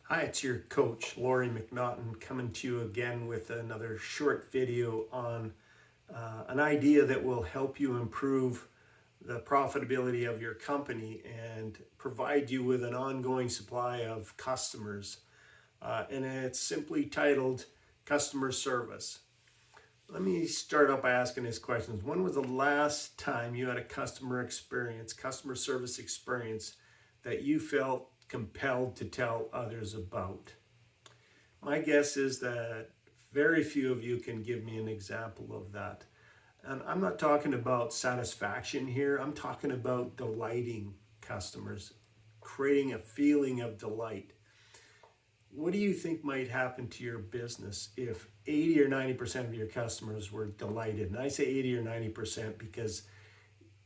Hi, it's your coach, Laurie McNaughton, coming to you again with another short video on an idea that will help you improve the profitability of your company and provide you with an ongoing supply of customers. And it's simply titled Customer Service. Let me start out by asking these questions. When was the last time you had a customer service experience that you felt compelled to tell others about? My guess is that very few of you can give me an example of that. And I'm not talking about satisfaction here, I'm talking about delighting customers, creating a feeling of delight. What do you think might happen to your business if 80 or 90% of your customers were delighted? And I say 80 or 90% because,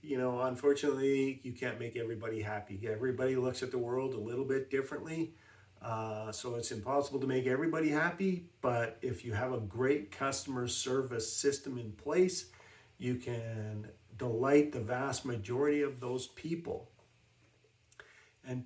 unfortunately, you can't make everybody happy. Everybody looks at the world a little bit differently. So it's impossible to make everybody happy. But if you have a great customer service system in place, you can delight the vast majority of those people. And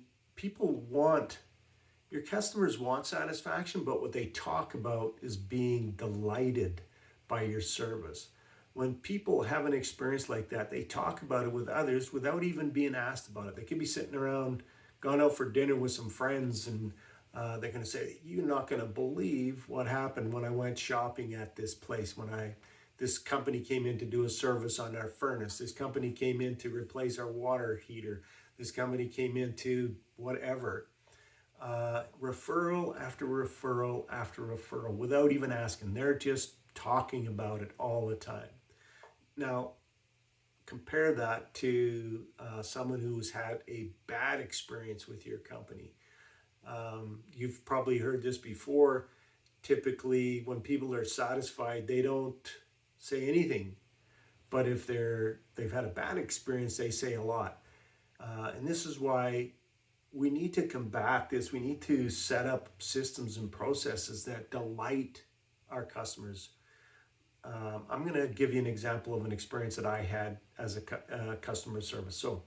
your customers want satisfaction, but what they talk about is being delighted by your service. When people have an experience like that, they talk about it with others without even being asked about it. They could be sitting around, gone out for dinner with some friends, and they're going to say, "You're not going to believe what happened when I went shopping at this place, this company came in to do a service on our furnace. This company came in to replace our water heater. This company came in to whatever." Referral after referral after referral without even asking. They're just talking about it all the time. Now, compare that to someone who's had a bad experience with your company. You've probably heard this before. Typically, when people are satisfied, they don't say anything. But if they've had a bad experience, they say a lot. And this is why we need to combat this. We need to set up systems and processes that delight our customers. I'm going to give you an example of an experience that I had as a customer service. So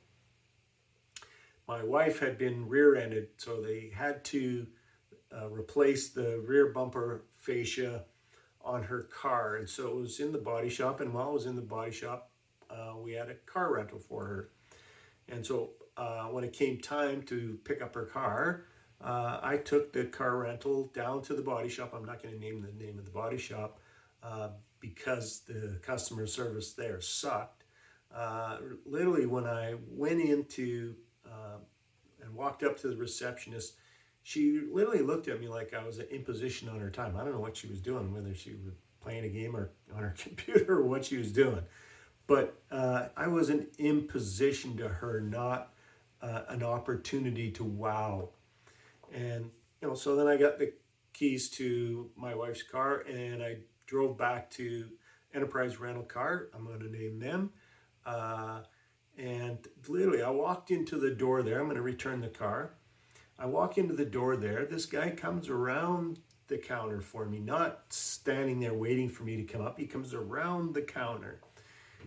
my wife had been rear-ended, so they had to replace the rear bumper fascia on her car. And so it was in the body shop, and while I was in the body shop, we had a car rental for her. And so when it came time to pick up her car, I took the car rental down to the body shop. I'm not going to name the name of the body shop because the customer service there sucked. Literally, when I went into and walked up to the receptionist, she literally looked at me like I was an imposition on her time. I don't know what she was doing, whether she was playing a game or on her computer or what she was doing. But I was an imposition to her, not an opportunity to wow. And, so then I got the keys to my wife's car and I drove back to Enterprise Rental Car. I'm going to name them. And literally, I walked into the door there. I'm going to return the car. I walk into the door there. This guy comes around the counter for me, not standing there waiting for me to come up. He comes around the counter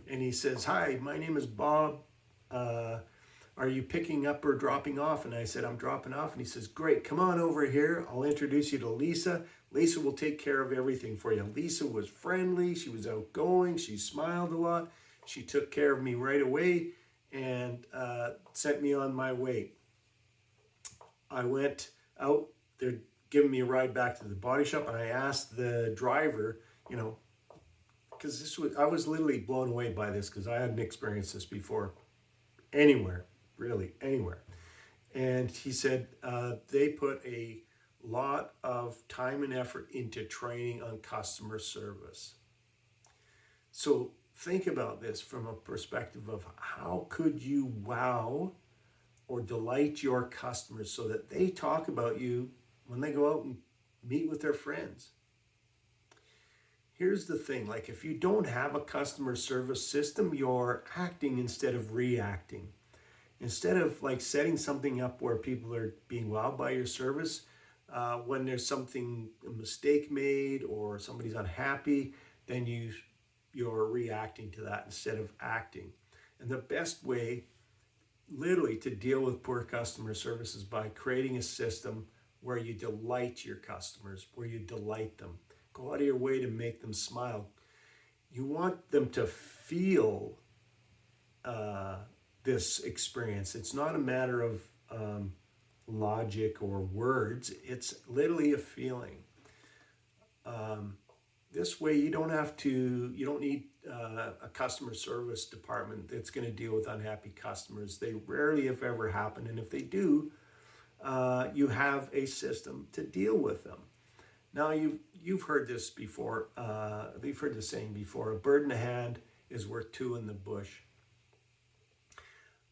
and he says, "Hi, my name is Bob. Are you picking up or dropping off?" And I said, "I'm dropping off." And he says, "Great, come on over here. I'll introduce you to Lisa. Lisa will take care of everything for you." Lisa was friendly. She was outgoing. She smiled a lot. She took care of me right away and sent me on my way. I went out. They're giving me a ride back to the body shop, and I asked the driver, because I was literally blown away by this because I hadn't experienced this before anywhere, really anywhere. And he said they put a lot of time and effort into training on customer service. So think about this from a perspective of how could you wow or delight your customers so that they talk about you when they go out and meet with their friends. Here's the thing, like if you don't have a customer service system, you're acting instead of reacting. Instead of like setting something up where people are being wowed by your service, when there's a mistake made or somebody's unhappy, then you're reacting to that instead of acting. And the best way literally to deal with poor customer service is by creating a system where you delight your customers, where you delight them. Go out of your way to make them smile. You want them to feel this experience. It's not a matter of logic or words, it's literally a feeling. This way you don't need a customer service department that's going to deal with unhappy customers. They rarely, if ever, happen. And if they do, you have a system to deal with them. Now, you've heard this before. You've heard the saying before, a bird in the hand is worth two in the bush.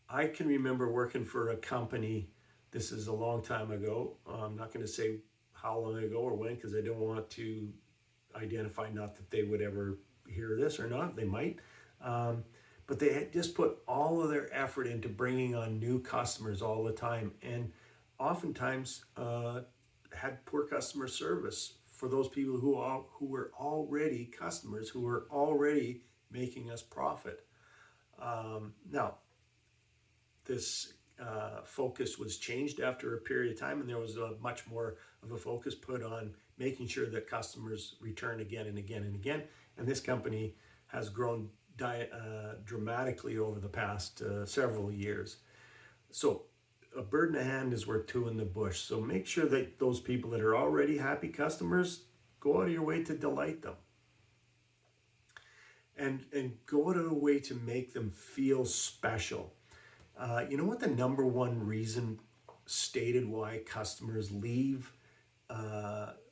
I can remember working for a company, this is a long time ago. I'm not going to say how long ago or when, because I don't want to identify, not that they would ever hear this or not, they might. But they had just put all of their effort into bringing on new customers all the time, and oftentimes had poor customer service for those people who were already customers, who were already making us profit. Now, this focus was changed after a period of time, and there was a much more of a focus put on making sure that customers return again and again and again. And this company has grown dramatically over the past several years. So a bird in the hand is worth two in the bush. So make sure that those people that are already happy customers, go out of your way to delight them. And go out of the way to make them feel special. You know what the number one reason stated why customers leave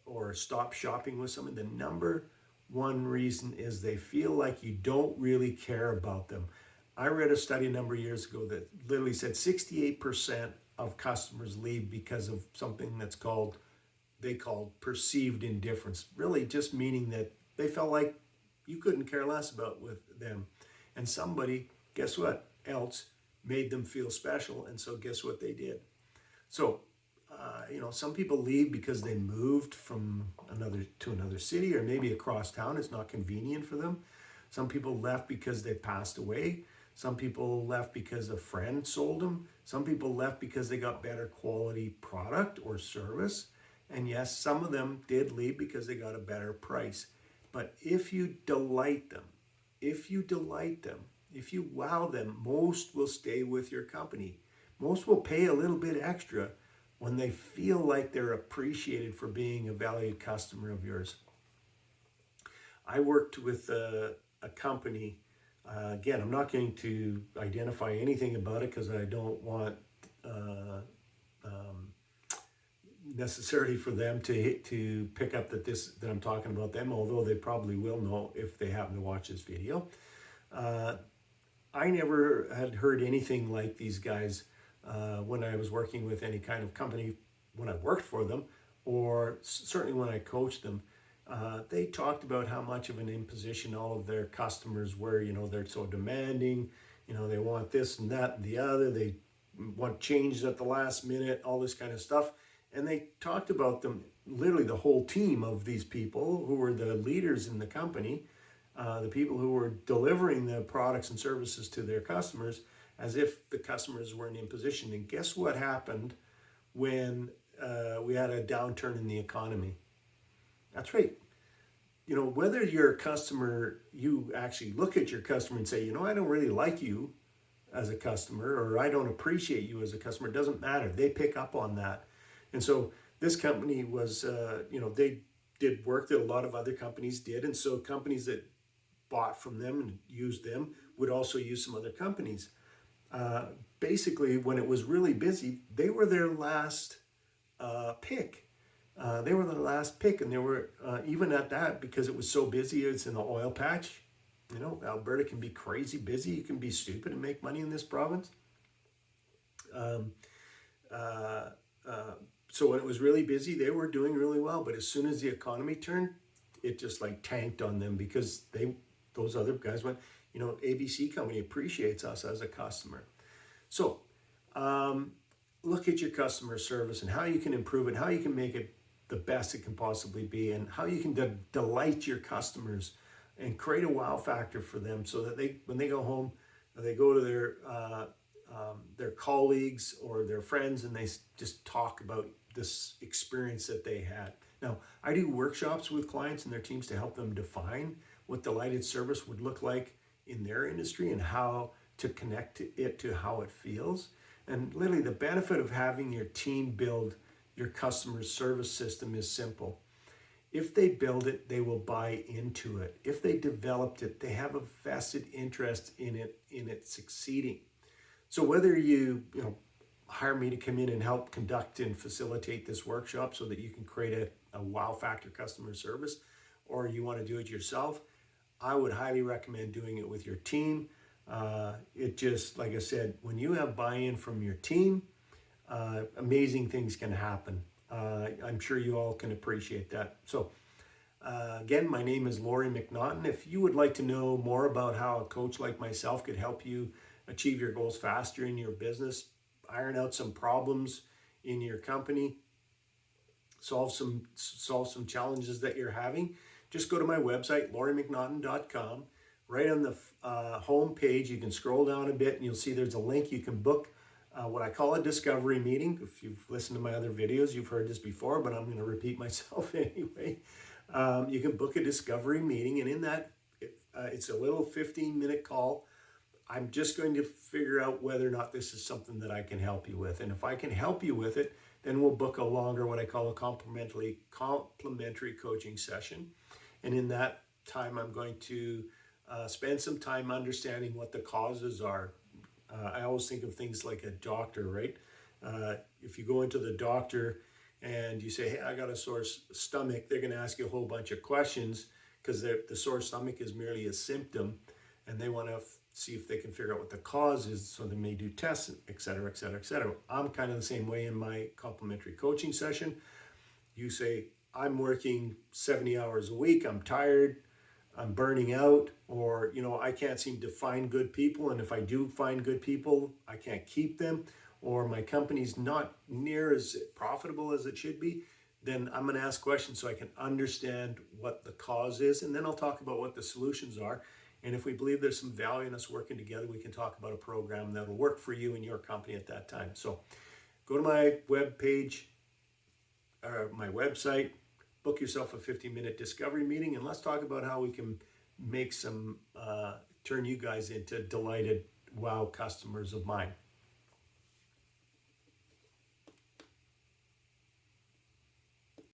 or stop shopping with someone? The number one reason is they feel like you don't really care about them. I read a study a number of years ago that literally said 68% of customers leave because of something they called perceived indifference. Really just meaning that they felt like you couldn't care less about with them. And somebody, guess what, else made them feel special, and so guess what they did? So, some people leave because they moved from another city, or maybe across town. It's not convenient for them. Some people left because they passed away. Some people left because a friend sold them. Some people left because they got better quality product or service. And yes, some of them did leave because they got a better price. But if you delight them, if you wow them, most will stay with your company. Most will pay a little bit extra when they feel like they're appreciated for being a valued customer of yours. I worked with a company. Again, I'm not going to identify anything about it because I don't want necessarily for them to pick up that I'm talking about them, although they probably will know if they happen to watch this video. I never had heard anything like these guys when I was working with any kind of company, when I worked for them, or certainly when I coached them. They talked about how much of an imposition all of their customers were. They're so demanding. They want this and that and the other. They want changes at the last minute, all this kind of stuff. And they talked about them, literally the whole team of these people who were the leaders in the company, the people who were delivering the products and services to their customers, as if the customers were in imposition. And guess what happened when we had a downturn in the economy? That's right. Whether you're a customer, you actually look at your customer and say, I don't really like you as a customer, or I don't appreciate you as a customer. It doesn't matter. They pick up on that. And so this company was, they did work that a lot of other companies did. And so companies that bought from them and used them would also use some other companies. Basically, when it was really busy, they were their last pick. They were the last pick, and they were, even at that, because it was so busy, it's in the oil patch. Alberta can be crazy busy. You can be stupid and make money in this province. So when it was really busy, they were doing really well. But as soon as the economy turned, it just tanked on them, because those other guys went, ABC company appreciates us as a customer. So look at your customer service and how you can improve it, how you can make it the best it can possibly be, and how you can delight your customers and create a wow factor for them, so that when they go home, they go to their their colleagues or their friends, and they just talk about this experience that they had. Now, I do workshops with clients and their teams to help them define what delighted service would look like in their industry and how to connect it to how it feels. And literally, the benefit of having your team build your customer service system is simple. If they build it, they will buy into it. If they developed it, they have a vested interest in it succeeding. So whether you hire me to come in and help conduct and facilitate this workshop so that you can create a wow factor customer service, or you want to do it yourself, I would highly recommend doing it with your team. It just, like I said, when you have buy-in from your team, amazing things can happen. I'm sure you all can appreciate that. So again, my name is Laurie McNaughton. If you would like to know more about how a coach like myself could help you achieve your goals faster in your business, iron out some problems in your company, solve some challenges that you're having, just go to my website, lauriemcnaughton.com. Right on the home page, you can scroll down a bit and you'll see there's a link. You can book what I call a discovery meeting. If you've listened to my other videos, you've heard this before, but I'm going to repeat myself anyway. You can book a discovery meeting, and in that, it's a little 15-minute call. I'm just going to figure out whether or not this is something that I can help you with. And if I can help you with it, then we'll book a longer, what I call a complimentary coaching session. And in that time, I'm going to spend some time understanding what the causes are. I always think of things like a doctor, right? If you go into the doctor and you say, hey, I got a sore stomach, they're going to ask you a whole bunch of questions because the sore stomach is merely a symptom, and they want to see if they can figure out what the cause is, so they may do tests, et cetera, et cetera, et cetera. I'm kind of the same way in my complimentary coaching session. You say, I'm working 70 hours a week, I'm tired, I'm burning out, or I can't seem to find good people, and if I do find good people, I can't keep them, or my company's not near as profitable as it should be. Then I'm going to ask questions so I can understand what the cause is, and then I'll talk about what the solutions are. And if we believe there's some value in us working together, we can talk about a program that'll work for you and your company at that time. So go to my webpage, or my website, book yourself a 15-minute discovery meeting, and let's talk about how we can make some, turn you guys into delighted wow customers of mine.